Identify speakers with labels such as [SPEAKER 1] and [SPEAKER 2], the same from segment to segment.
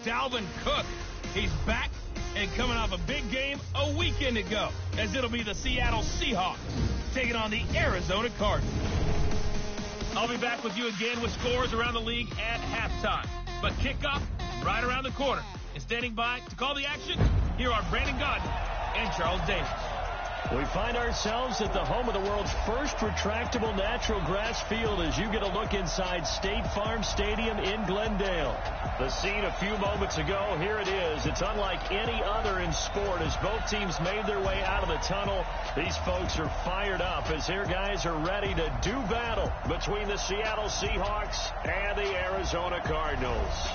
[SPEAKER 1] Dalvin Cook. He's back and coming off a big game a weekend ago, as it'll be the Seattle Seahawks taking on the Arizona Cardinals. I'll be back with you again with scores around the league at halftime. But kickoff right around the corner. And standing by to call the action, here are Brandon God and Charles Davis.
[SPEAKER 2] We find ourselves at the home of the world's first retractable natural grass field as you get a look inside State Farm Stadium in Glendale. The scene a few moments ago, here it is. It's unlike any other in sport as both teams made their way out of the tunnel. These folks are fired up as their guys are ready to do battle between the Seattle Seahawks and the Arizona Cardinals.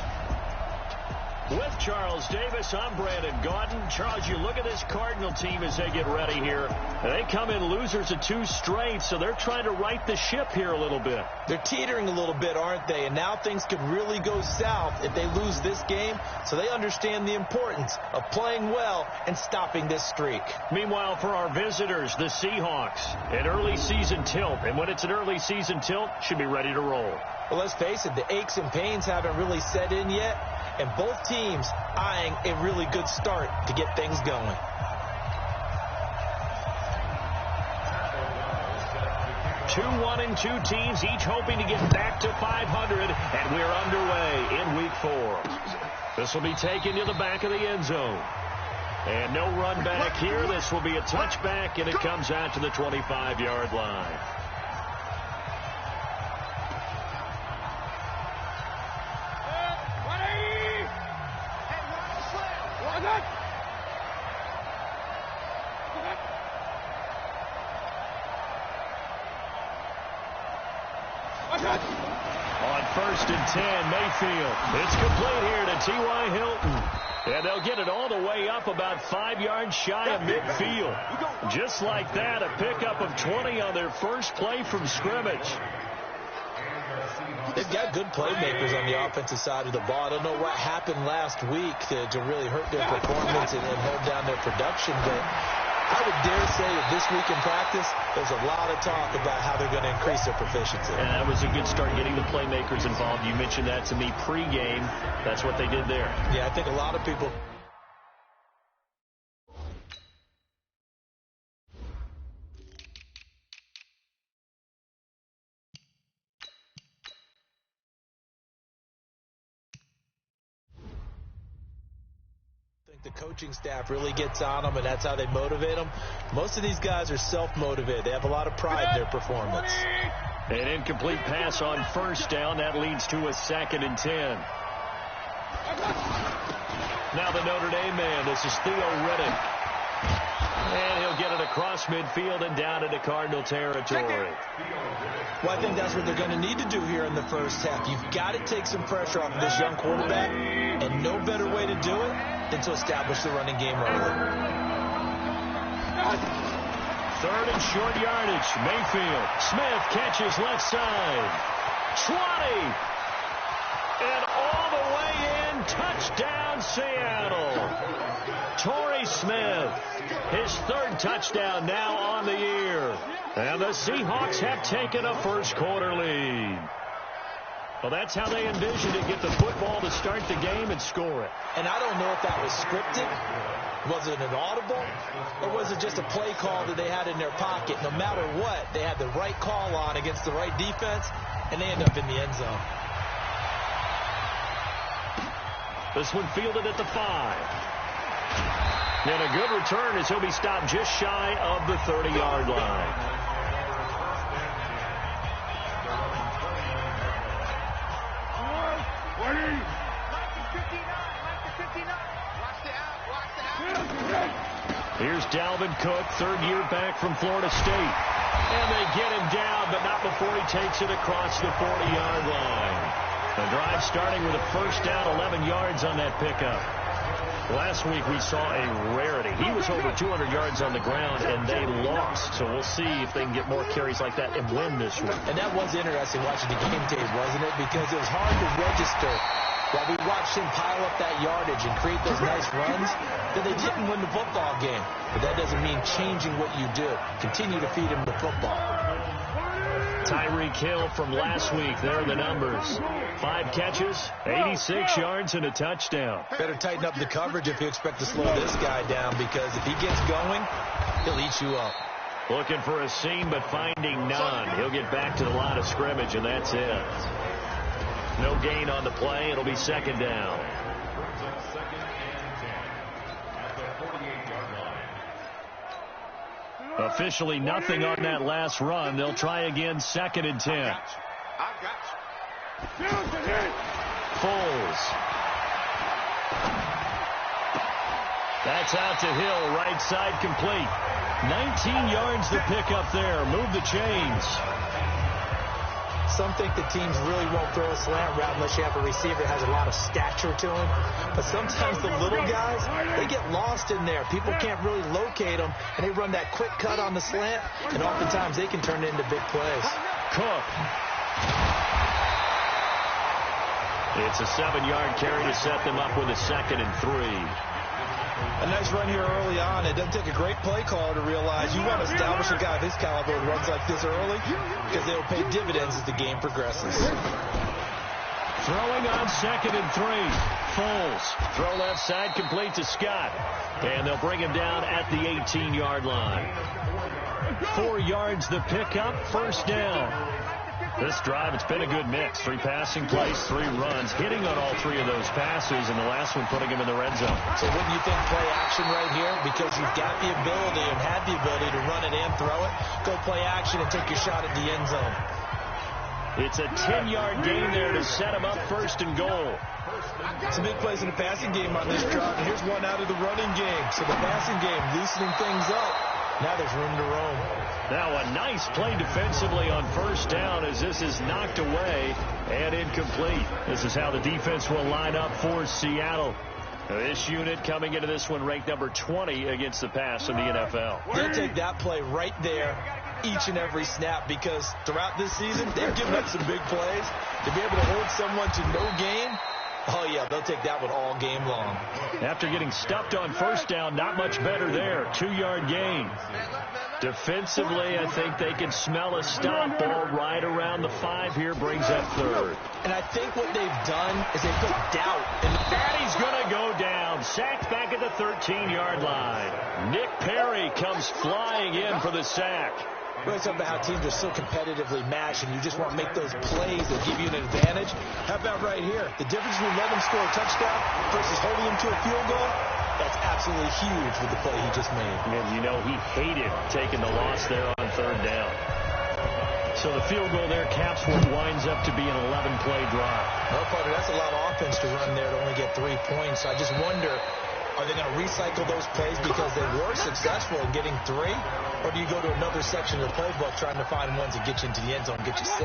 [SPEAKER 2] With Charles Davis, I'm Brandon Gaudin. Charles, you look at this Cardinal team as they get ready here. They come in losers of 2 straight, so they're trying to right the ship here a little bit.
[SPEAKER 3] They're teetering a little bit, aren't they? And now things could really go south if they lose this game, so they understand the importance of playing well and stopping this streak.
[SPEAKER 2] Meanwhile, for our visitors, the Seahawks, an early season tilt. And when it's an early season tilt, should be ready to roll.
[SPEAKER 3] Well, let's face it, the aches and pains haven't really set in yet, and both teams eyeing a really good start to get things going.
[SPEAKER 2] Two 1-2 teams, each hoping to get back to 500, and we're underway in Week 4. This will be taken to the back of the end zone. And no run back here. This will be a touchback, and it comes out to the 25-yard line. On 1st and 10, Mayfield. It's complete here to T.Y. Hilton. And they'll get it all the way up about 5 yards shy of midfield. Just like that, a pickup of 20 on their first play from scrimmage.
[SPEAKER 3] They've got good playmakers on the offensive side of the ball. I don't know what happened last week to really hurt their performance and hold down their production, but I would dare say that this week in practice, there's a lot of talk about how they're going to increase their proficiency.
[SPEAKER 2] And that was a good start getting the playmakers involved. You mentioned that to me pregame. That's what they did there.
[SPEAKER 3] Yeah, I think a lot of people the coaching staff really gets on them, and that's how they motivate them. Most of these guys are self-motivated. They have a lot of pride in their performance.
[SPEAKER 2] An incomplete pass on 1st down. That leads to a 2nd and 10. Now the Notre Dame man. This is Theo Riddick. And he'll get it across midfield and down into Cardinal territory.
[SPEAKER 3] Well, I think that's what they're going to need to do here in the first half. You've got to take some pressure off of this young quarterback, and no better way to do it than to establish the running game early.
[SPEAKER 2] 3rd and short yardage. Mayfield. Smith catches left side. 20. And all the way in. Touchdown, Seattle. Torrey Smith. His 3rd touchdown now on the year. And the Seahawks have taken a first-quarter lead. Well, that's how they envisioned it. Get the football to start the game and score it.
[SPEAKER 3] And I don't know if that was scripted. Was it an audible? Or was it just a play call that they had in their pocket? No matter what, they had the right call on against the right defense, and they end up in the end zone.
[SPEAKER 2] This one fielded at the 5. And a good return as he'll be stopped just shy of the 30-yard line. Here's Dalvin Cook, 3rd year back from Florida State. And they get him down, but not before he takes it across the 40-yard line. The drive starting with a 1st down, 11 yards on that pickup. Last week we saw a rarity. He was over 200 yards on the ground, and they lost. So we'll see if they can get more carries like that and win this week.
[SPEAKER 3] And that was interesting watching the game tape, wasn't it? Because it was hard to register while we watched him pile up that yardage and create those nice runs, that they didn't win the football game. But that doesn't mean changing what you do. Continue to feed him the football.
[SPEAKER 2] Tyreek Hill from last week. There are the numbers. 5 catches, 86 yards, and a touchdown.
[SPEAKER 3] Better tighten up the coverage if you expect to slow this guy down, because if he gets going, he'll eat you up.
[SPEAKER 2] Looking for a seam, but finding none. He'll get back to the line of scrimmage, and that's it. No gain on the play. It'll be second down. Officially nothing on that last run. They'll try again, 2nd and 10. Foles. That's out to Hill, right side complete. 19 yards to pick up there. Move the chains.
[SPEAKER 3] Some think the teams really won't throw a slant route unless you have a receiver that has a lot of stature to him. But sometimes the little guys, they get lost in there. People can't really locate them, and they run that quick cut on the slant, and oftentimes they can turn it into big plays.
[SPEAKER 2] Cook. It's a 7-yard carry to set them up with a 2nd and 3.
[SPEAKER 3] A nice run here early on. It doesn't take a great play caller to realize you want to establish a guy of his caliber who runs like this early, because they'll pay dividends as the game progresses.
[SPEAKER 2] Throwing on 2nd and 3. Foles. Throw left side complete to Scott. And they'll bring him down at the 18-yard line. 4 yards the pickup, first down. This drive, it's been a good mix. 3 passing plays, 3 runs, hitting on all 3 of those passes, and the last one putting him in the red zone.
[SPEAKER 3] So wouldn't you think play action right here? Because you've got the ability and had the ability to run it and throw it. Go play action and take your shot at the end zone.
[SPEAKER 2] It's a 10-yard gain there to set him up, 1st and goal.
[SPEAKER 3] Some big plays in the passing game on this drive, and here's one out of the running game. So the passing game loosening things up. Now there's room to roam.
[SPEAKER 2] Now a nice play defensively on 1st down as this is knocked away and incomplete. This is how the defense will line up for Seattle. This unit coming into this one ranked number 20 against the pass in the NFL.
[SPEAKER 3] They'll take that play right there each and every snap, because throughout this season, they've given up some big plays. To be able to hold someone to no gain, oh, yeah, they'll take that one all game long.
[SPEAKER 2] After getting stuffed on 1st down, not much better there. 2-yard gain. Defensively, I think they can smell a stop ball right around the 5 here, brings up 3rd.
[SPEAKER 3] And I think what they've done is they put doubt in the...
[SPEAKER 2] And he's going to go down. Sacked back at the 13-yard line. Nick Perry comes flying in for the sack.
[SPEAKER 3] Really something about how teams are so competitively matched, and you just want to make those plays that give you an advantage. How about right here? The difference between letting him score a touchdown versus holding him to a field goal, that's absolutely huge with the play he just made.
[SPEAKER 2] And you know he hated taking the loss there on 3rd down. So the field goal there caps what winds up to be an 11-play drive.
[SPEAKER 3] No, partner, that's a lot of offense to run there to only get 3 points. I just wonder, are they going to recycle those plays because they were successful in getting 3? Or do you go to another section of the playbook trying to find ones that get you into the end zone and get you 6?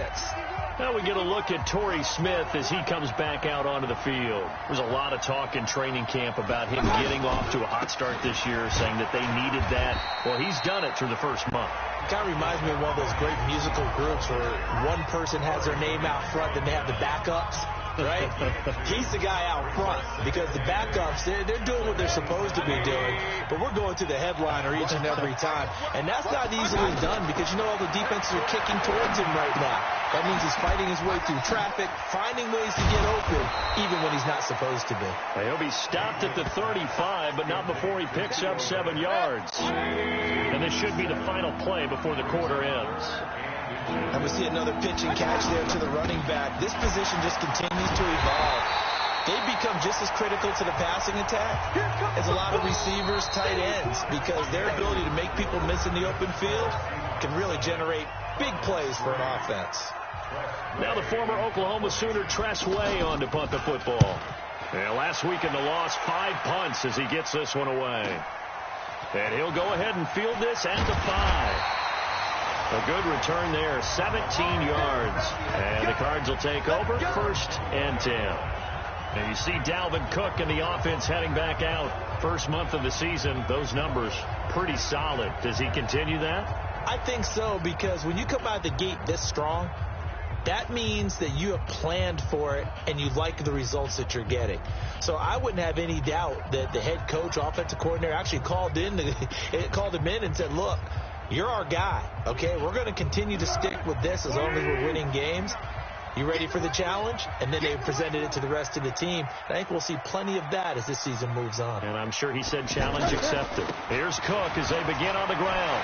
[SPEAKER 2] Now we get a look at Torrey Smith as he comes back out onto the field. There's a lot of talk in training camp about him getting off to a hot start this year, saying that they needed that. Well, he's done it through the first month.
[SPEAKER 3] Kind of reminds me of one of those great musical groups where one person has their name out front, then they have the backups. Right? He's the guy out front, because the backups, they're doing what they're supposed to be doing, but we're going to the headliner each and every time. And that's not easily done, because you know all the defenses are kicking towards him right now. That means he's fighting his way through traffic, finding ways to get open, even when he's not supposed to be.
[SPEAKER 2] He'll be stopped at the 35, but not before he picks up 7 yards. And this should be the final play before the quarter ends.
[SPEAKER 3] And we see another pitch and catch there to the running back. This position just continues to evolve. They become just as critical to the passing attack as a lot of receivers, tight ends, because their ability to make people miss in the open field can really generate big plays for an offense.
[SPEAKER 2] Now the former Oklahoma Sooner Tress Way on to punt the football. And last week in the loss, 5 punts as he gets this one away. And he'll go ahead and field this at the 5. A good return there, 17 yards. And the Cards will take over, 1st and 10. And you see Dalvin Cook and the offense heading back out. First month of the season, those numbers pretty solid. Does he continue that?
[SPEAKER 3] I think so, because when you come out of the gate this strong, that means that you have planned for it and you like the results that you're getting. So I wouldn't have any doubt that the head coach, offensive coordinator, actually called him in and said, look, you're our guy, okay? We're going to continue to stick with this as long as we're winning games. You ready for the challenge? And then they presented it to the rest of the team. I think we'll see plenty of that as this season moves on.
[SPEAKER 2] And I'm sure he said challenge accepted. Here's Cook as they begin on the ground.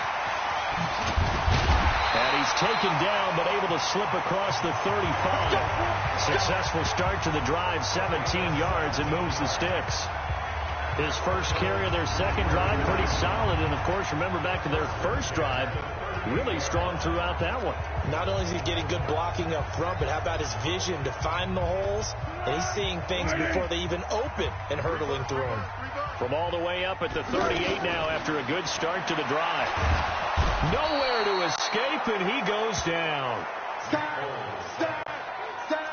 [SPEAKER 2] And he's taken down, but able to slip across the 35. Successful start to the drive, 17 yards, and moves the sticks. His first carry of their second drive, pretty solid. And, of course, remember back to their first drive, really strong throughout that one.
[SPEAKER 3] Not only is he getting good blocking up front, but how about his vision to find the holes? And he's seeing things before they even open and hurdling through them.
[SPEAKER 2] From all the way up at the 38 now after a good start to the drive. Nowhere to escape, and he goes down.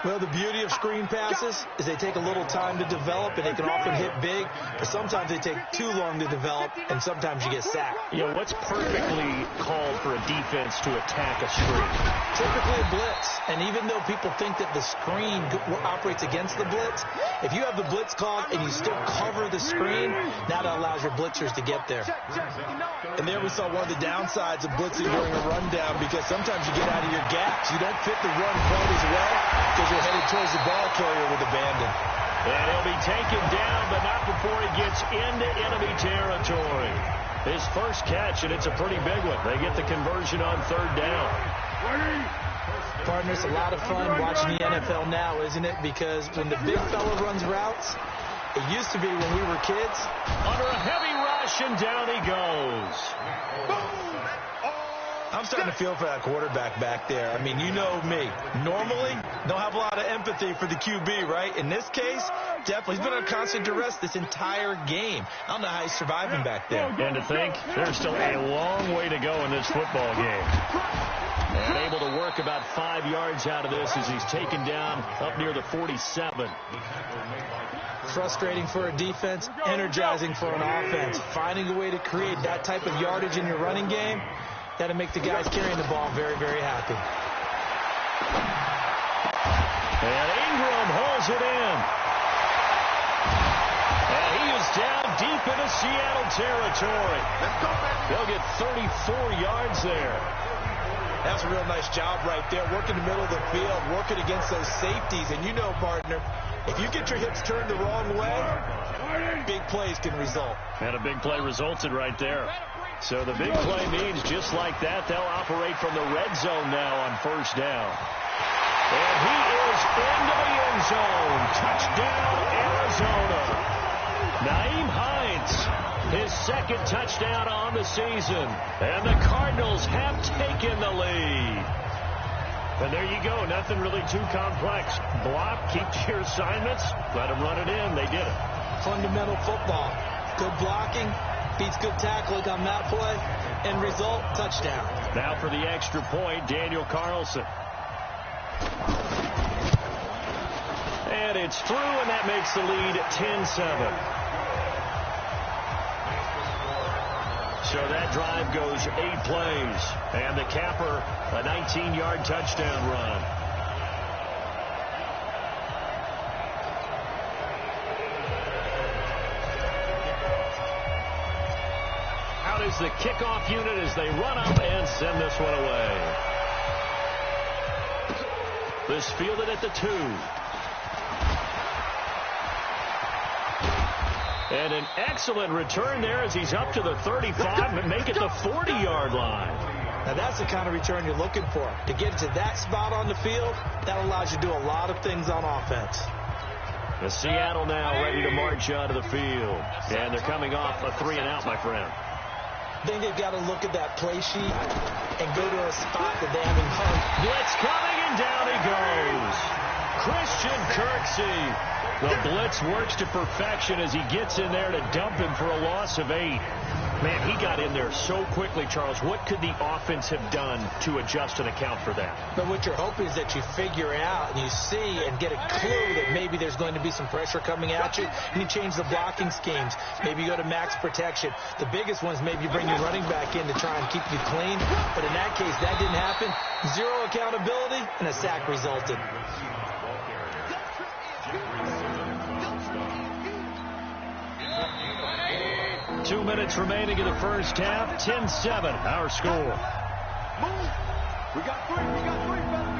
[SPEAKER 3] Well, the beauty of screen passes is they take a little time to develop, and they can often hit big, but sometimes they take too long to develop, and sometimes you get sacked.
[SPEAKER 2] You know, what's perfectly called for a defense to attack a screen?
[SPEAKER 3] Typically a blitz, and even though people think that the screen operates against the blitz, if you have the blitz called and you still cover the screen, now that allows your blitzers to get there. And there we saw one of the downsides of blitzing during a rundown, because sometimes you get out of your gaps. You don't fit the run quite as well because you're headed towards the ball carrier with abandon.
[SPEAKER 2] And he'll be taken down, but not before he gets into enemy territory. His first catch, and it's a pretty big one. They get the conversion on third down.
[SPEAKER 3] Partner, it's a lot of fun watching the NFL now, isn't it? Because when the big fella runs routes, it used to be when we were kids.
[SPEAKER 2] Under a heavy rush, and down he goes.
[SPEAKER 3] I'm starting to feel for that quarterback back there. I mean, you know me. Normally, don't have a lot of empathy for the QB, right? In this case, definitely. He's been under constant duress this entire game. I don't know how he's surviving back there.
[SPEAKER 2] And to think, there's still a long way to go in this football game. And able to work about 5 yards out of this as he's taken down up near the 47.
[SPEAKER 3] Frustrating for a defense, energizing for an offense. Finding a way to create that type of yardage in your running game, that'll make the guys carrying the ball very, very happy.
[SPEAKER 2] And Ingram holds it in. And he is down deep into Seattle territory. They'll get 34 yards there.
[SPEAKER 3] That's a real nice job right there. Working the middle of the field, working against those safeties. And you know, partner, if you get your hips turned the wrong way, big plays can result.
[SPEAKER 2] And a big play resulted right there. So the big play means just like that, they'll operate from the red zone now on first down. And he is into the end zone. Touchdown, Arizona. Nyheim Hines, his second touchdown on the season. And the Cardinals have taken the lead. And there you go. Nothing really too complex. Block, keep to your assignments, let them run it in. They did it.
[SPEAKER 3] Fundamental football. Good blocking. Beats good tackling on that play. End result, touchdown.
[SPEAKER 2] Now for the extra point, Daniel Carlson. And it's through, and that makes the lead 10-7. So that drive goes 8 plays. And the capper, a 19-yard touchdown run. Out is the kickoff unit as they run up and send this one away. This fielded at the 2. And an excellent return there as he's up to the 35 and make it the 40-yard line.
[SPEAKER 3] Now that's the kind of return you're looking for. To get to that spot on the field, that allows you to do a lot of things on offense.
[SPEAKER 2] The Seattle now ready to march onto the field. And they're coming off a 3-and-out, my friend.
[SPEAKER 3] I think they've got to look at that play sheet and go to a spot that they haven't hung.
[SPEAKER 2] Blitz coming, and down he goes. Christian Kirksey. The blitz works to perfection as he gets in there to dump him for a loss of 8. Man, he got in there so quickly, Charles. What could the offense have done to adjust and account for that?
[SPEAKER 3] But what you're hoping is that you figure out and you see and get a clue that maybe there's going to be some pressure coming at you, and you change the blocking schemes. Maybe you go to max protection. The biggest one is maybe you bring your running back in to try and keep you clean. But in that case, that didn't happen. 0 accountability, and a sack resulted.
[SPEAKER 2] 2 minutes remaining in the first half. 10-7, our score.
[SPEAKER 4] We got three.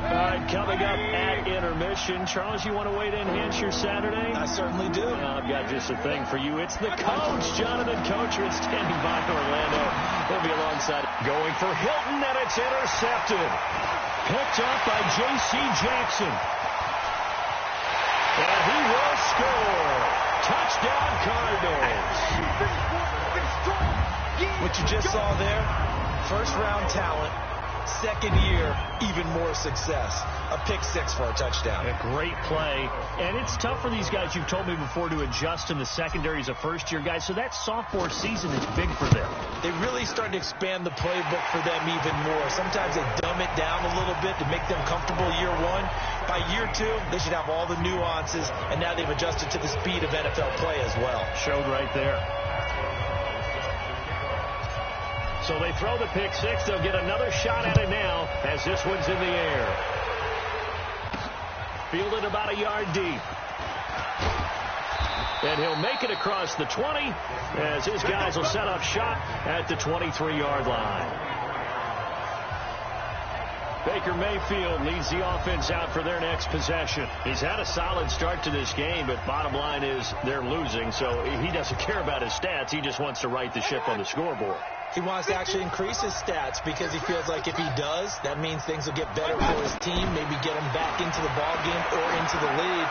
[SPEAKER 2] All right, coming up at intermission. Charles, you want to wait to enhance your Saturday?
[SPEAKER 3] I certainly do.
[SPEAKER 2] Well, I've got just a thing for you. It's the coach, Jonathan Coachman, standing by Orlando. He'll be alongside. Going for Hilton, and it's intercepted. Picked up by J.C. Jackson. And he will score. Touchdown, Cardinals.
[SPEAKER 3] What you just saw there, first-round talent. Second year, even more success. A pick six for a touchdown.
[SPEAKER 2] A great play. And it's tough for these guys, you've told me before, to adjust in the secondary as a first-year guy. So that sophomore season is big for them.
[SPEAKER 3] They really start to expand the playbook for them even more. Sometimes they dumb it down a little bit to make them comfortable year one. By year two, they should have all the nuances, and now they've adjusted to the speed of NFL play as well.
[SPEAKER 2] Showed right there. So they throw the pick six. They'll get another shot at it now as this one's in the air. Fielded about a yard deep. And he'll make it across the 20 as his guys will set up shop at the 23-yard line. Baker Mayfield leads the offense out for their next possession. He's had a solid start to this game, but bottom line is they're losing, so he doesn't care about his stats. He just wants to right the ship on the scoreboard.
[SPEAKER 3] He wants to actually increase his stats because he feels like if he does, that means things will get better for his team, maybe get him back into the ball game or into the lead.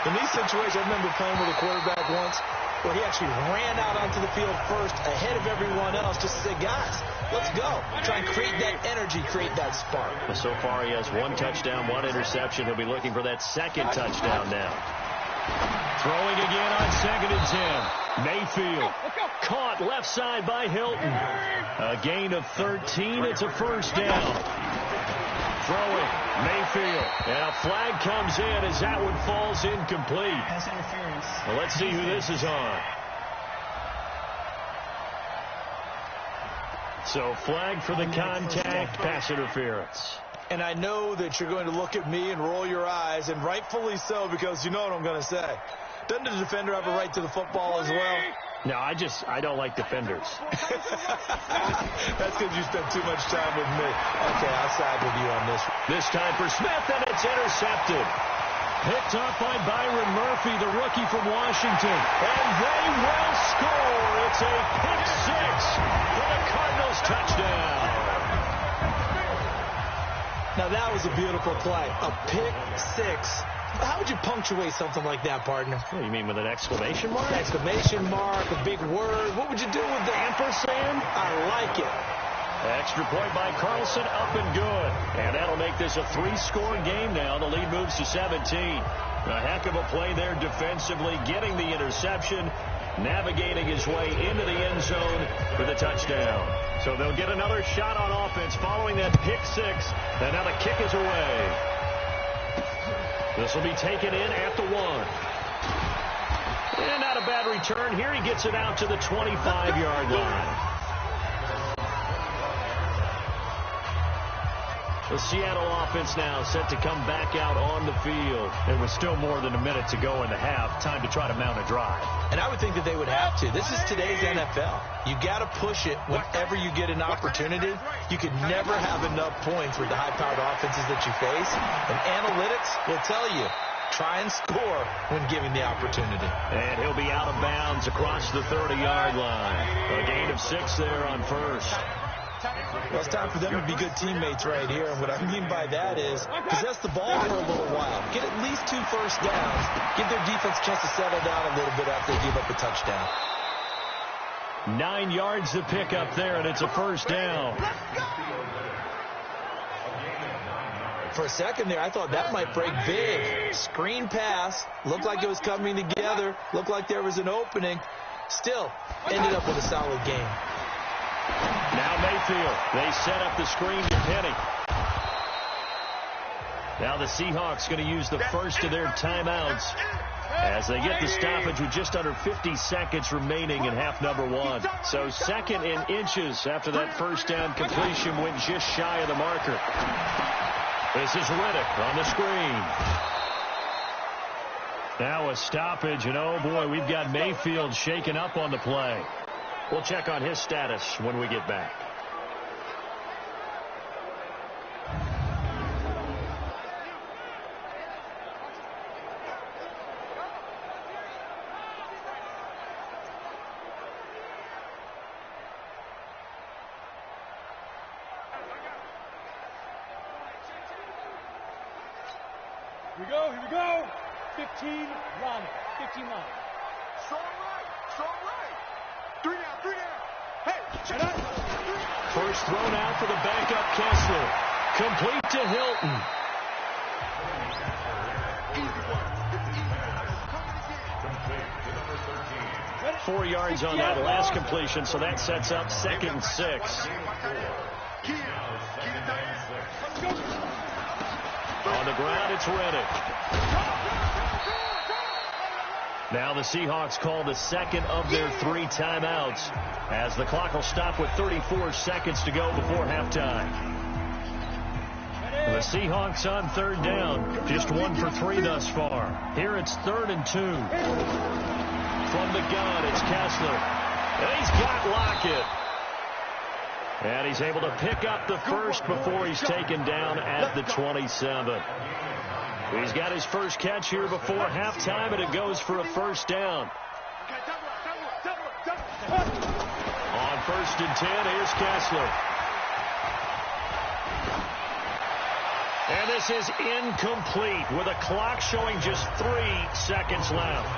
[SPEAKER 3] In these situations, I remember playing with a quarterback once where he actually ran out onto the field first ahead of everyone else just to say, guys, let's go. Try and create that energy, create that spark.
[SPEAKER 2] So far, he has 1 touchdown, 1 interception. He'll be looking for that second touchdown now. Throwing again on 2nd and 10. Mayfield caught left side by Hilton. A gain of 13. It's a first down. Throwing Mayfield. And a flag comes in as that one falls incomplete.
[SPEAKER 5] Pass interference.
[SPEAKER 2] Well, let's see who this is on. So flag for the contact, pass interference.
[SPEAKER 3] And I know that you're going to look at me and roll your eyes, and rightfully so, because you know what I'm going to say. Doesn't the defender have a right to the football as well?
[SPEAKER 2] No, I don't like defenders.
[SPEAKER 3] That's because you spent too much time with me. Okay, I'll side with you on this.
[SPEAKER 2] This time for Smith, and it's intercepted. Picked up by Byron Murphy, the rookie from Washington. And they will score. It's a pick six for the Cardinals touchdown.
[SPEAKER 3] Now, that was a beautiful play. A pick six. How would you punctuate something like that, partner?
[SPEAKER 2] What do you mean, with an exclamation mark?
[SPEAKER 3] Exclamation mark, a big word. What would you do with the ampersand? I like it.
[SPEAKER 2] Extra point by Carlson, up and good. And that'll make this a 3-score game now. The lead moves to 17. A heck of a play there defensively, getting the interception, navigating his way into the end zone for the touchdown. So they'll get another shot on offense following that pick six. And now the kick is away. This will be taken in at the 1. And not a bad return. Here he gets it out to the 25-yard line. The Seattle offense now set to come back out on the field. There was still more than a minute to go in the half. Time to try to mount a drive.
[SPEAKER 3] And I would think that they would have to. This is today's NFL. You got to push it whenever you get an opportunity. You could never have enough points with the high-powered offenses that you face. And analytics will tell you, try and score when given the opportunity.
[SPEAKER 2] And he'll be out of bounds across the 30-yard line. A gain of 6 there on first.
[SPEAKER 3] Well, it's time for them to be good teammates right here. And what I mean by that is possess the ball for a little while. Get at least 2 first downs. Give their defense a chance to settle down a little bit after they give up a touchdown.
[SPEAKER 2] 9 yards to pick up there, and it's a first down.
[SPEAKER 3] For a second there, I thought that might break big. Screen pass. Looked like it was coming together. Looked like there was an opening. Still, ended up with a solid game.
[SPEAKER 2] Now Mayfield. They set up the screen to Penny. Now the Seahawks going to use the first of their timeouts as they get the stoppage with just under 50 seconds remaining in half number 1. So 2nd and inches after that first down completion went just shy of the marker. This is Riddick on the screen. Now a stoppage, and oh boy, we've got Mayfield shaken up on the play. We'll check on his status when we get back.
[SPEAKER 5] Here we go. 15 run. 15 run.
[SPEAKER 4] Strong right. 3 down. Hey, check it.
[SPEAKER 2] First thrown out for the backup Kessler. Complete to Hilton. 4 yards on that last completion, so that sets up 2nd and 6. On the ground, it's Reddick. Now the Seahawks call the second of their 3 timeouts as the clock will stop with 34 seconds to go before halftime. The Seahawks on 3rd down, just 1 for 3 thus far. Here it's 3rd and 2. From the gun, it's Kessler. And he's got Lockett. And he's able to pick up the first before he's taken down at the 27. He's got his first catch here before halftime, and it goes for a first down. On 1st and 10, here's Kessler. And this is incomplete with a clock showing just 3 seconds left.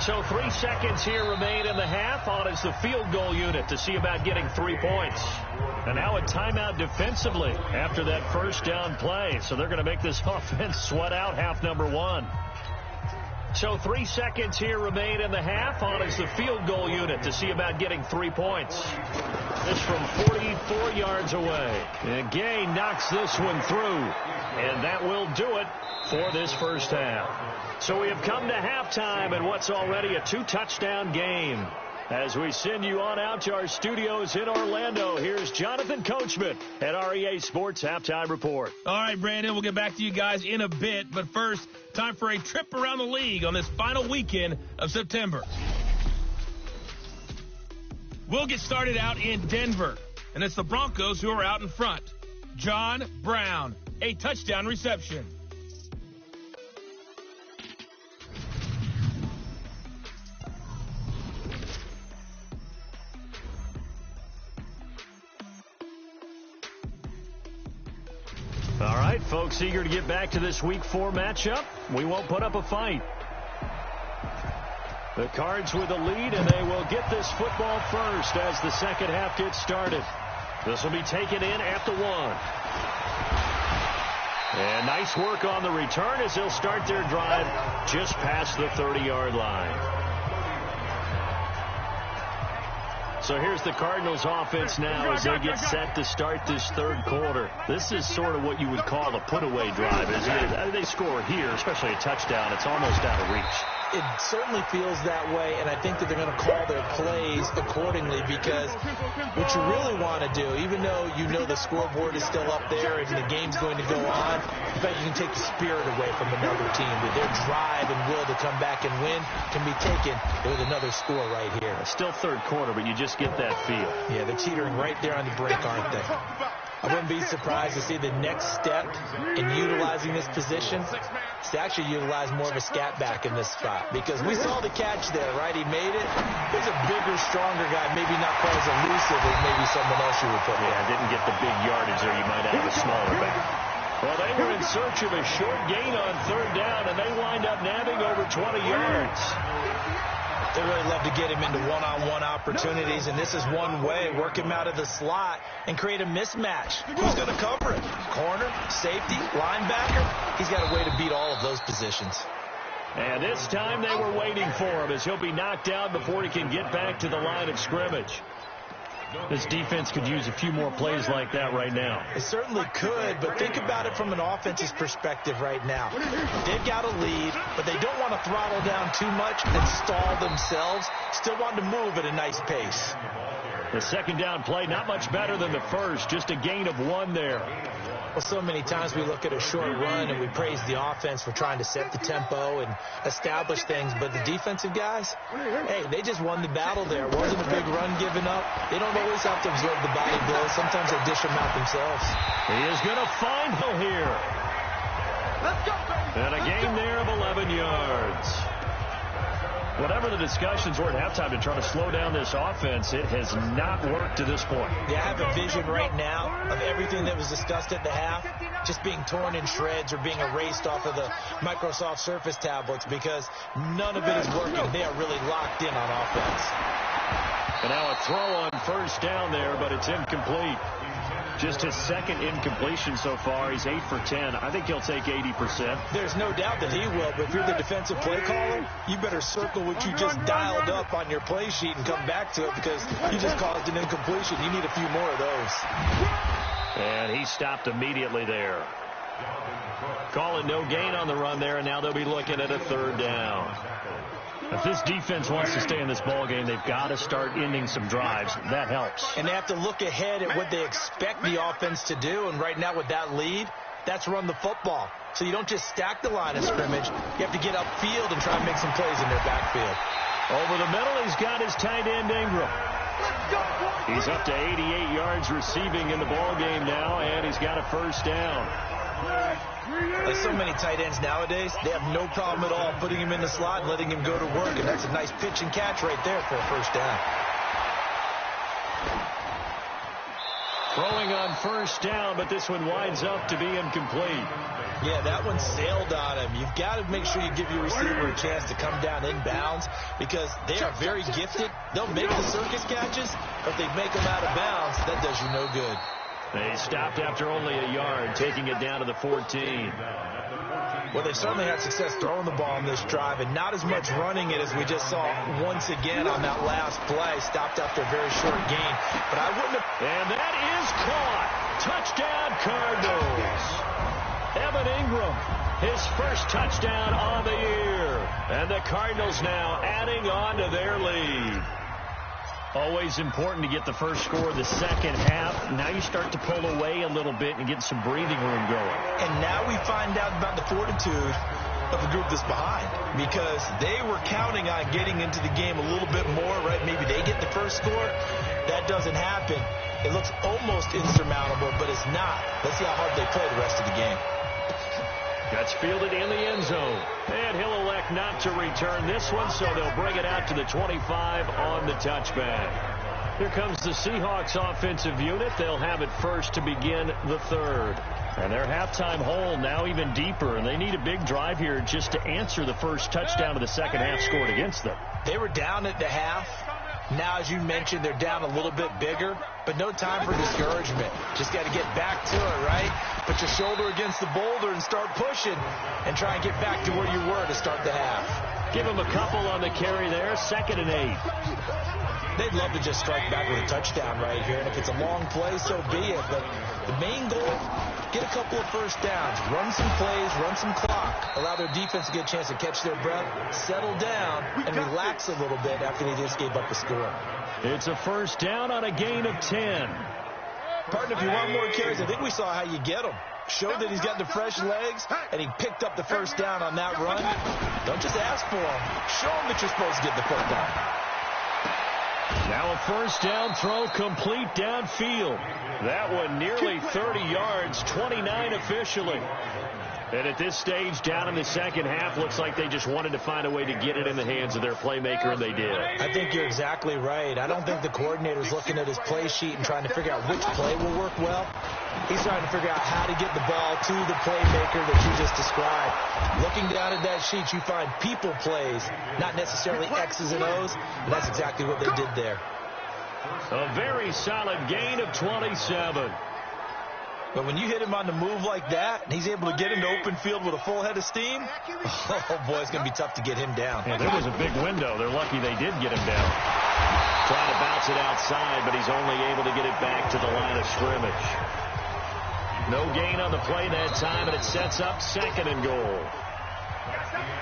[SPEAKER 2] So 3 seconds here remain in the half. On is the field goal unit to see about getting 3 points. And now a timeout defensively after that first down play. So they're going to make this offense sweat out half number 1. So 3 seconds here remain in the half. On is the field goal unit to see about getting 3 points. This from 44 yards away. And Gay knocks this one through. And that will do it for this first half. So we have come to halftime in what's already a 2-touchdown game. As we send you on out to our studios in Orlando, here's Jonathan Coachman at REA Sports Halftime Report.
[SPEAKER 1] All right, Brandon, we'll get back to you guys in a bit. But first, time for a trip around the league on this final weekend of September. We'll get started out in Denver, and it's the Broncos who are out in front. John Brown, a touchdown reception.
[SPEAKER 2] All right, folks, eager to get back to this Week 4 matchup. We won't put up a fight. The Cards with a lead, and they will get this football first as the second half gets started. This will be taken in at the 1. And nice work on the return as they'll start their drive just past the 30-yard line. So here's the Cardinals offense now as they get set to start this 3rd quarter. This is sort of what you would call a put-away drive. As they score here, especially a touchdown, it's almost out of reach.
[SPEAKER 3] It certainly feels that way, and I think that they're going to call their plays accordingly because what you really want to do, even though you know the scoreboard is still up there and the game's going to go on, in fact, you can take the spirit away from another team. That their drive and will to come back and win can be taken with another score right here.
[SPEAKER 2] It's still 3rd quarter, but you just get that feel.
[SPEAKER 3] Yeah, they're teetering right there on the brink, aren't they? I wouldn't be surprised to see the next step in utilizing this position is to actually utilize more of a scat back in this spot. Because we saw the catch there, right? He made it. He's a bigger, stronger guy, maybe not quite as elusive as maybe someone else you would put there.
[SPEAKER 2] Yeah, didn't get the big yardage there. You might have a smaller back. Well, they were in search of a short gain on 3rd down, and they wind up nabbing over 20 yards.
[SPEAKER 3] They really love to get him into one-on-one opportunities, and this is one way. Work him out of the slot and create a mismatch. Who's going to cover it? Corner, safety, linebacker? He's got a way to beat all of those positions.
[SPEAKER 2] And this time they were waiting for him as he'll be knocked down before he can get back to the line of scrimmage. This defense could use a few more plays like that right now.
[SPEAKER 3] It certainly could, but think about it from an offense's perspective right now. They've got a lead, but they don't want to throttle down too much and stall themselves. Still want to move at a nice pace.
[SPEAKER 2] The 2nd down play, not much better than the first, just a gain of 1 there.
[SPEAKER 3] Well, so many times we look at a short run and we praise the offense for trying to set the tempo and establish things, but the defensive guys, hey, they just won the battle there. It wasn't a big run given up. They don't always have to absorb the body blows. Sometimes they dish them out themselves.
[SPEAKER 2] He is going to find Hill here.
[SPEAKER 4] Let's go, baby.
[SPEAKER 2] And a gain there of 11 yards. Whatever the discussions were at halftime to try to slow down this offense, it has not worked to this point.
[SPEAKER 3] Yeah, I have a vision right now of everything that was discussed at the half just being torn in shreds or being erased off of the Microsoft Surface tablets because none of it is working. They are really locked in on offense.
[SPEAKER 2] And now a throw on first down there, but it's incomplete. Just his second incompletion so far. He's 8 for 10. I think he'll take 80%.
[SPEAKER 3] There's no doubt that he will, but if you're the defensive play caller, you better circle what you just dialed up on your play sheet and come back to it because you just caused an incompletion. You need a few more of those.
[SPEAKER 2] And he stopped immediately there. Calling no gain on the run there, and now they'll be looking at a third down. If this defense wants to stay in this ball game, they've got to start ending some drives. That helps.
[SPEAKER 3] And they have to look ahead at what they expect the offense to do. And right now with that lead, that's run the football. So you don't just stack the line of scrimmage. You have to get upfield and try and make some plays in their backfield.
[SPEAKER 2] Over the middle, he's got his tight end Ingram. He's up to 88 yards receiving in the ball game now, and he's got a first down.
[SPEAKER 3] Like so many tight ends nowadays, they have no problem at all putting him in the slot and letting him go to work, and that's a nice pitch and catch right there for a first down.
[SPEAKER 2] Throwing on first down, but this one winds up to be incomplete.
[SPEAKER 3] Yeah, that one sailed on him. You've got to make sure you give your receiver a chance to come down inbounds because they are very gifted. They'll make the circus catches, but they make them out of bounds. That does you no good.
[SPEAKER 2] They stopped after only a yard, taking it down to the 14.
[SPEAKER 3] Well, they've certainly had success throwing the ball in this drive, and not as much running it as we just saw once again on that last play. Stopped after a very short gain, but I wouldn't have...
[SPEAKER 2] And that is caught. Touchdown, Cardinals. Evan Ingram, his first touchdown on the year. And the Cardinals now adding on to their lead. Always important to get the first score of the second half. Now you start to pull away a little bit and get some breathing room going.
[SPEAKER 3] And now we find out about the fortitude of the group that's behind because they were counting on getting into the game a little bit more, right? Maybe they get the first score. That doesn't happen. It looks almost insurmountable, but it's not. Let's see how hard they play the rest of the game.
[SPEAKER 2] Gets fielded in the end zone. And he'll elect not to return this one, so they'll bring it out to the 25 on the touchback. Here comes the Seahawks offensive unit. They'll have it first to begin the third. And their halftime hole now even deeper, and they need a big drive here just to answer the first touchdown of the second half scored against them.
[SPEAKER 3] They were down at the half. Now, as you mentioned, they're down a little bit bigger, but no time for discouragement. Just got to get back to it, right? Put your shoulder against the boulder and start pushing and try and get back to where you were to start the half.
[SPEAKER 2] Give them a couple on the carry there, 2nd and 8.
[SPEAKER 3] They'd love to just strike back with a touchdown right here, and if it's a long play, so be it. But the main goal, get a couple of first downs, run some plays, run some clock, allow their defense to get a chance to catch their breath, settle down, and relax a little bit after they just gave up a score.
[SPEAKER 2] It's a first down on a gain of 10.
[SPEAKER 3] Partner, if you want more carries, I think we saw how you get them. Showed that he's got the fresh legs, and he picked up the first down on that run. Don't just ask for them. Show them that you're supposed to get the football.
[SPEAKER 2] Now a first down throw complete downfield. That one nearly 30 yards, 29 officially. And at this stage, down in the second half, looks like they just wanted to find a way to get it in the hands of their playmaker, and they did.
[SPEAKER 3] I think you're exactly right. I don't think the coordinator's looking at his play sheet and trying to figure out which play will work well. He's trying to figure out how to get the ball to the playmaker that you just described. Looking down at that sheet, you find people plays, not necessarily X's and O's, and that's exactly what they did there.
[SPEAKER 2] A very solid gain of 27.
[SPEAKER 3] But when you hit him on the move like that, and he's able to get into open field with a full head of steam, oh, boy, it's going to be tough to get him down.
[SPEAKER 2] Yeah, there was a big window. They're lucky they did get him down. Trying to bounce it outside, but he's only able to get it back to the line of scrimmage. No gain on the play that time, and it sets up 2nd and goal.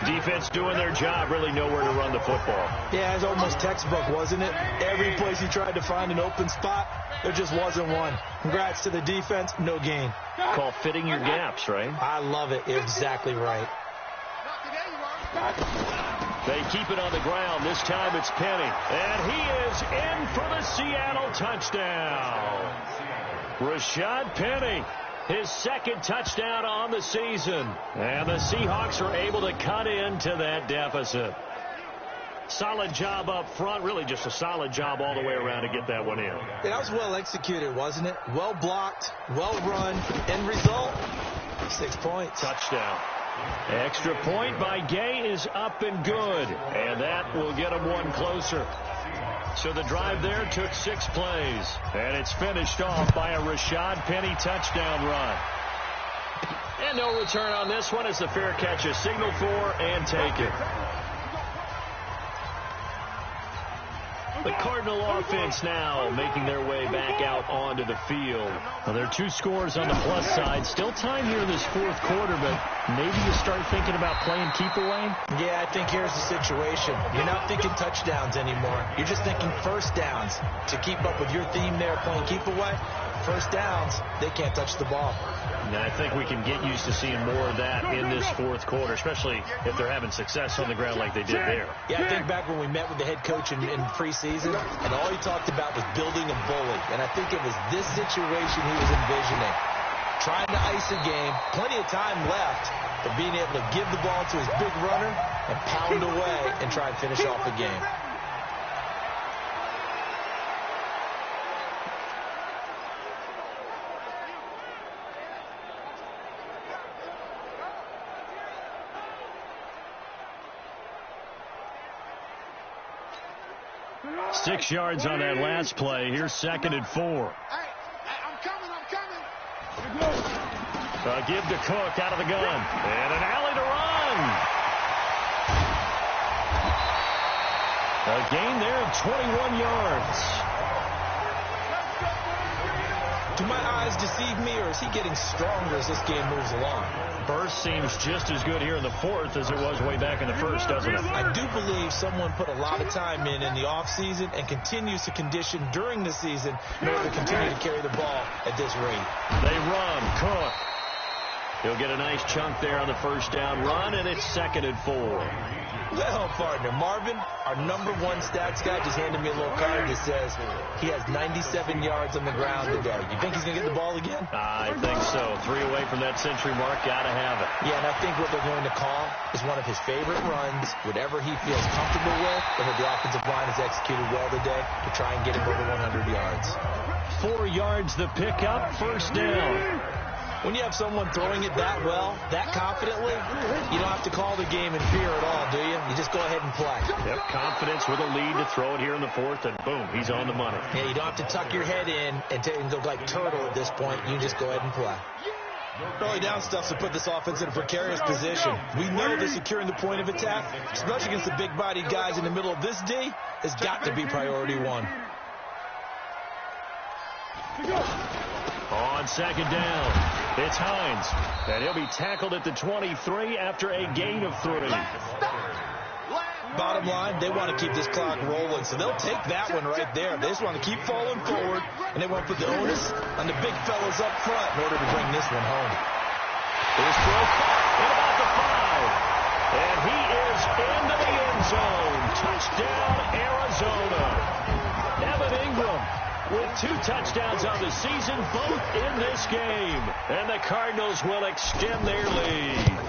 [SPEAKER 2] Defense doing their job, really nowhere to run the football.
[SPEAKER 3] Yeah, it's almost textbook, wasn't it? Every place he tried to find an open spot, there just wasn't one. Congrats to the defense, no gain.
[SPEAKER 2] Call fitting your gaps, right?
[SPEAKER 3] I love it. You're exactly right.
[SPEAKER 2] They keep it on the ground. This time it's Penny. And he is in for the Seattle touchdown. Rashad Penny, his second touchdown on the season. And the Seahawks are able to cut into that deficit. Solid job up front. Really just a solid job all the way around to get that one in.
[SPEAKER 3] Yeah, that was well executed, wasn't it? Well blocked, well run. End result, 6 points.
[SPEAKER 2] Touchdown. Extra point by Gay is up and good. And that will get him one closer. So the drive there took 6 plays. And it's finished off by a Rashad Penny touchdown run. And no return on this one as the fair catch is signaled for and taken. The Cardinal offense now making their way back out onto the field. Well, there are 2 scores on the plus side. Still time here in this fourth quarter, but maybe you start thinking about playing keep away?
[SPEAKER 3] Yeah, I think here's the situation. You're not thinking touchdowns anymore. You're just thinking first downs. To keep up with your theme there, playing keep away, first downs, they can't touch the ball.
[SPEAKER 2] And I think we can get used to seeing more of that in this fourth quarter, especially if they're having success on the ground like they did there.
[SPEAKER 3] Yeah, I think back when we met with the head coach in preseason, and all he talked about was building a bully. And I think it was this situation he was envisioning. Trying to ice a game, plenty of time left, but being able to give the ball to his big runner and pound away and try and finish off the game.
[SPEAKER 2] Six yards on that last play. Here's 2nd and 4.
[SPEAKER 4] Hey, I'm coming.
[SPEAKER 2] Give to Cook out of the gun. And an alley to run. A gain there of 21 yards.
[SPEAKER 3] Do my eyes deceive me, or is he getting stronger as this game moves along?
[SPEAKER 2] Burst seems just as good here in the fourth as it was way back in the first, doesn't it?
[SPEAKER 3] I do believe someone put a lot of time in the offseason and continues to condition during the season in order to continue to carry the ball at this rate.
[SPEAKER 2] They run. Cook. He'll get a nice chunk there on the first down run, and it's 2nd and 4.
[SPEAKER 3] Well, partner, Marvin, our #1 stats guy, just handed me a little card that says he has 97 yards on the ground today. You think he's going to get the ball again?
[SPEAKER 2] I think so. 3 away from that century mark. Got to have it.
[SPEAKER 3] Yeah, and I think what they're going to call is one of his favorite runs, whatever he feels comfortable with, and that the offensive line has executed well today to try and get him over 100 yards.
[SPEAKER 2] 4 yards the pickup, first down.
[SPEAKER 3] When you have someone throwing it that well, that confidently, you don't have to call the game in fear at all, do you? You just go ahead and play.
[SPEAKER 2] Yep, confidence with a lead to throw it here in the fourth, and boom, he's on the money.
[SPEAKER 3] Yeah, you don't have to tuck your head in and look like turtle at this point. You just go ahead and play. Early down stuff to put this offense in a precarious position. We know that securing the point of attack, especially against the big-bodied guys in the middle of this D, has got to be priority 1.
[SPEAKER 2] On 2nd down, it's Hines, and he'll be tackled at the 23 after a gain of 3.
[SPEAKER 3] Bottom line, they want to keep this clock rolling, so they'll take that one right there. They just want to keep falling forward, and they want to put the onus on the big fellas up front in order to bring this one home.
[SPEAKER 2] Here's Cook at about the 5, and he is into the end zone. Touchdown, Arizona. Evan Ingram with 2 touchdowns on the season, both in this game. And the Cardinals will extend their lead.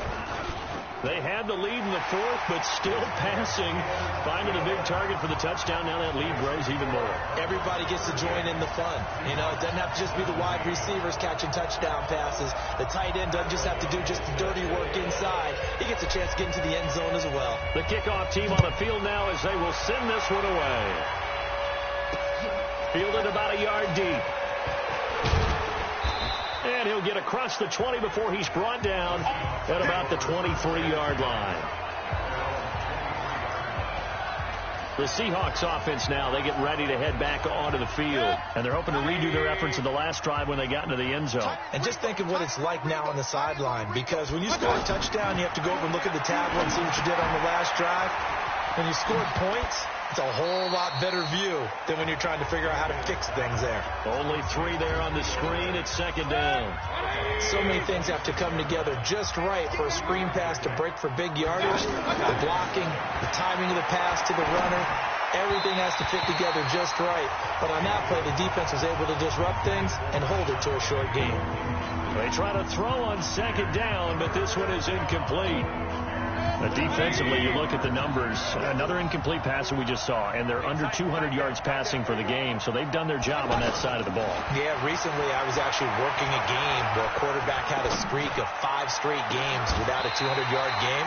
[SPEAKER 2] They had the lead in the fourth, but still passing. Finding a big target for the touchdown. Now that lead grows even more.
[SPEAKER 3] Everybody gets to join in the fun. You know, it doesn't have to just be the wide receivers catching touchdown passes. The tight end doesn't just have to do just the dirty work inside. He gets a chance to get into the end zone as well.
[SPEAKER 2] The kickoff team on the field now as they will send this one away. Fielded about a yard deep. And he'll get across the 20 before he's brought down at about the 23-yard line. The Seahawks offense now, they get ready to head back onto the field. And they're hoping to redo their efforts in the last drive when they got into the end zone.
[SPEAKER 3] And just think of what it's like now on the sideline. Because when you score a touchdown, you have to go over and look at the tablet and see what you did on the last drive. When you scored points, it's a whole lot better view than when you're trying to figure out how to fix things there.
[SPEAKER 2] Only 3 there on the screen. It's second down.
[SPEAKER 3] So many things have to come together just right for a screen pass to break for big yardage. The blocking, the timing of the pass to the runner, everything has to fit together just right. But on that play, the defense was able to disrupt things and hold it to a short game.
[SPEAKER 2] They try to throw on second down, but this one is incomplete. Defensively, you look at the numbers. Another incomplete pass that we just saw, and they're under 200 yards passing for the game, so they've done their job on that side of the ball.
[SPEAKER 3] Yeah, recently I was actually working a game where a quarterback had a streak of 5 straight games without a 200-yard game,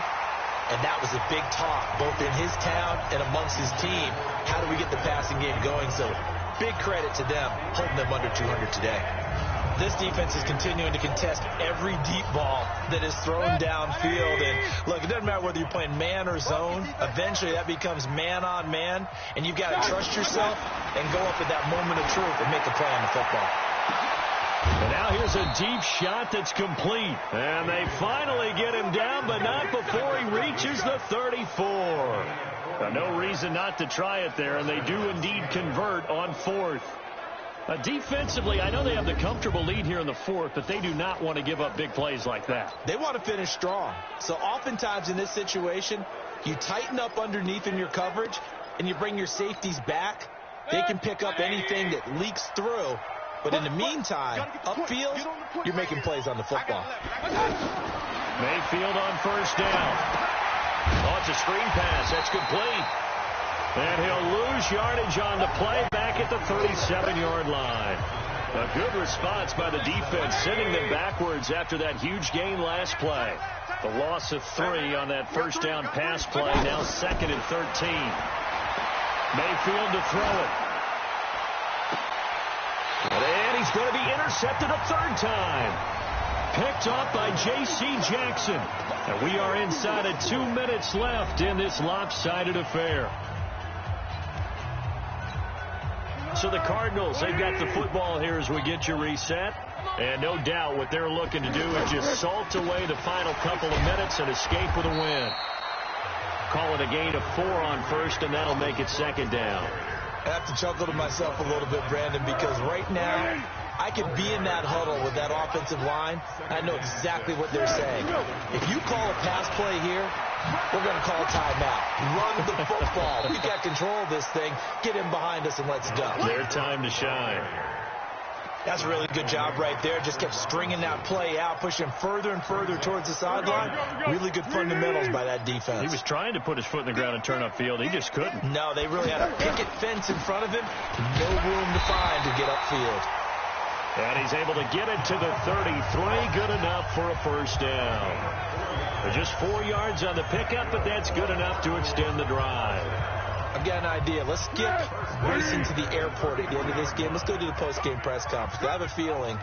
[SPEAKER 3] and that was a big talk, both in his town and amongst his team. How do we get the passing game going? So big credit to them, holding them under 200 today. This defense is continuing to contest every deep ball that is thrown downfield. And look, it doesn't matter whether you're playing man or zone. Eventually, that becomes man on man. And you've got to trust yourself and go up at that moment of truth and make a play on the football.
[SPEAKER 2] And now here's a deep shot that's complete. And they finally get him down, but not before he reaches the 34. Now, no reason not to try it there, and they do indeed convert on 4th. Defensively, I know they have the comfortable lead here in the 4th, but they do not want to give up big plays like that.
[SPEAKER 3] They want to finish strong. So oftentimes in this situation, you tighten up underneath in your coverage, and you bring your safeties back. They can pick up anything that leaks through. But in the meantime, upfield, you're making plays on the football.
[SPEAKER 2] Mayfield on first down. Oh, it's a screen pass. That's complete. And he'll lose yardage on the play back at the 37-yard line. A good response by the defense, sending them backwards after that huge gain last play. The loss of 3 on that first down pass play, now 2nd and 13. Mayfield to throw it. And he's going to be intercepted a 3rd time. Picked off by J.C. Jackson. And we are inside of 2 minutes left in this lopsided affair. So the Cardinals, they've got the football here as we get you reset. And no doubt what they're looking to do is just salt away the final couple of minutes and escape with a win. Call it a gain of 4 on first, and that'll make it 2nd down.
[SPEAKER 3] I have to chuckle to myself a little bit, Brandon, because right now I could be in that huddle with that offensive line. I know exactly what they're saying. If you call a pass play here, we're going to call timeout. Run the football. We got control of this thing. Get in behind us and let's go.
[SPEAKER 2] Their time to shine.
[SPEAKER 3] That's a really good job right there. Just kept stringing that play out, pushing further and further towards the sideline. Really good fundamentals by that defense.
[SPEAKER 2] He was trying to put his foot in the ground and turn upfield. He just couldn't.
[SPEAKER 3] No, they really had a picket fence in front of him. No room to find to get upfield.
[SPEAKER 2] And he's able to get it to the 33. Good enough for a first down. Just 4 yards on the pickup, but that's good enough to extend the drive.
[SPEAKER 3] I've got an idea. Let's skip racing to the airport at the end of this game. Let's go to the post-game press conference. I have a feeling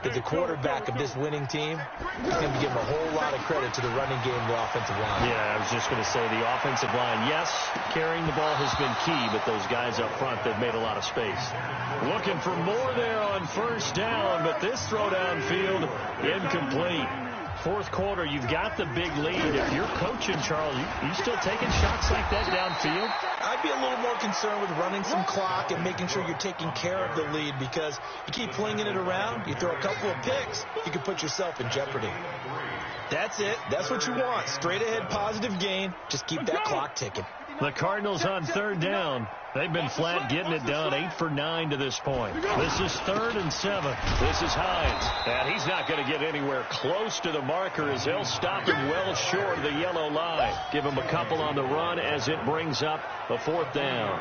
[SPEAKER 3] that the quarterback of this winning team is going to be given a whole lot of credit to the running game and the offensive line.
[SPEAKER 2] Yeah, I was just going to say the offensive line, yes, carrying the ball has been key, but those guys up front, they've made a lot of space. Looking for more there on first down, but this throw downfield incomplete. 4th quarter, you've got the big lead. If you're coaching, Charles, you still taking shots like that downfield?
[SPEAKER 3] I'd be a little more concerned with running some clock and making sure you're taking care of the lead, because you keep flinging it around, you throw a couple of picks, you can put yourself in jeopardy. That's it. That's what you want. Straight ahead, positive gain. Just keep that clock ticking.
[SPEAKER 2] The Cardinals on 3rd down. They've been flat getting it done. 8 for 9 to this point. This is 3rd and 7. This is Hines. And he's not going to get anywhere close to the marker as they'll stop him well short of the yellow line. Give him a couple on the run as it brings up a 4th down.